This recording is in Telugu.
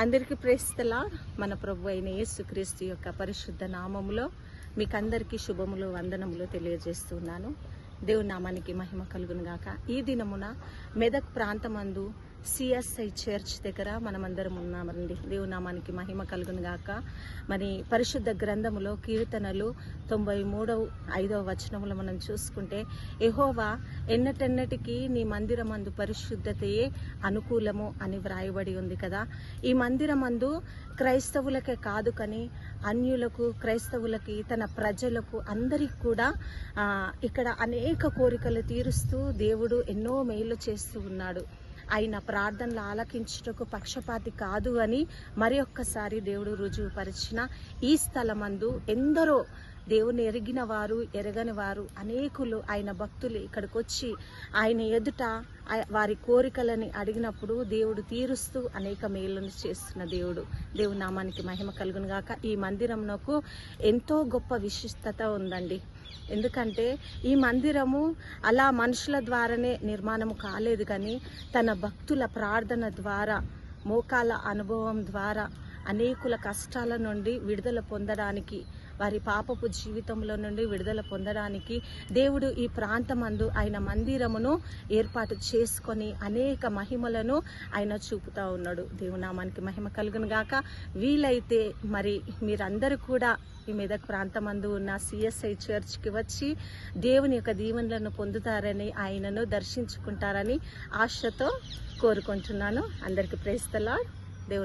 అందరికీ ప్రైజ్ ది లార్డ్. మన ప్రభు అయిన యేసుక్రీస్తు యొక్క పరిశుద్ధ నామములో మీకందరికీ శుభములు వందనములు తెలియజేస్తున్నాను. దేవుని నామానికి మహిమ కలుగును గాక. ఈ దినమున మెదక్ ప్రాంతమందు సిఎస్ఐ చర్చ్ దగ్గర మనమందరం ఉన్నామండి. దేవుని నామానికి మహిమ కలుగును గాక. మరి పరిశుద్ధ గ్రంథములో కీర్తనలు 93:5 వచనములో మనం చూసుకుంటే, యెహోవా ఎన్నటెన్నటికీ నీ మందిరమందు పరిశుద్ధతయే అనుకూలము అని వ్రాయబడి ఉంది కదా. ఈ మందిరమందు క్రైస్తవులకే కాదు కానీ అన్యులకు, క్రైస్తవులకి, తన ప్రజలకు అందరికి కూడా ఇక్కడ అనేక కోరికలు తీరుస్తూ దేవుడు ఎన్నో మేలు చేస్తూ ఉన్నాడు. ఆయన ప్రార్థనలు ఆలకించుటకు పక్షపాతి కాదు అని మరి ఒక్కసారి దేవుడు రుజువుపరిచిన ఈ స్థలమందు ఎందరో దేవుని ఎరిగిన వారు, ఎరగని వారు అనేకులు ఆయన భక్తులు ఇక్కడికి వచ్చి ఆయన ఎదుట వారి కోరికలని అడిగినప్పుడు దేవుడు తీరుస్తూ అనేక మేలును చేస్తున్న దేవుని నామానికి మహిమ కలుగును గాక. ఈ మందిరంకు ఎంతో గొప్ప విశిష్టత ఉందండి. ఎందుకంటే ఈ మందిరము అలా మనుషుల ద్వారానే నిర్మాణము కాలేదు కానీ తన భక్తుల ప్రార్థన ద్వారా, మోకాల అనుభవం ద్వారా అనేకుల కష్టాల నుండి విడుదల పొందడానికి, వారి పాపపు జీవితంలో నుండి విడుదల పొందడానికి దేవుడు ఈ ప్రాంతమందు ఆయన మందిరమును ఏర్పాటు చేసుకొని అనేక మహిమలను ఆయన చూపుతా ఉన్నాడు. దేవునామానికి మహిమ కలుగును గాక. వీలైతే మరి మీరందరూ కూడా ఈ మెదక్ ప్రాంతమందు ఉన్న సిఎస్ఐ చర్చ్కి వచ్చి దేవుని యొక్క దీవెనలను పొందుతారని, ఆయనను దర్శించుకుంటారని ఆశతో కోరుకుంటున్నాను. అందరికీ ప్రైజ్ ది లార్డ్. దేవుని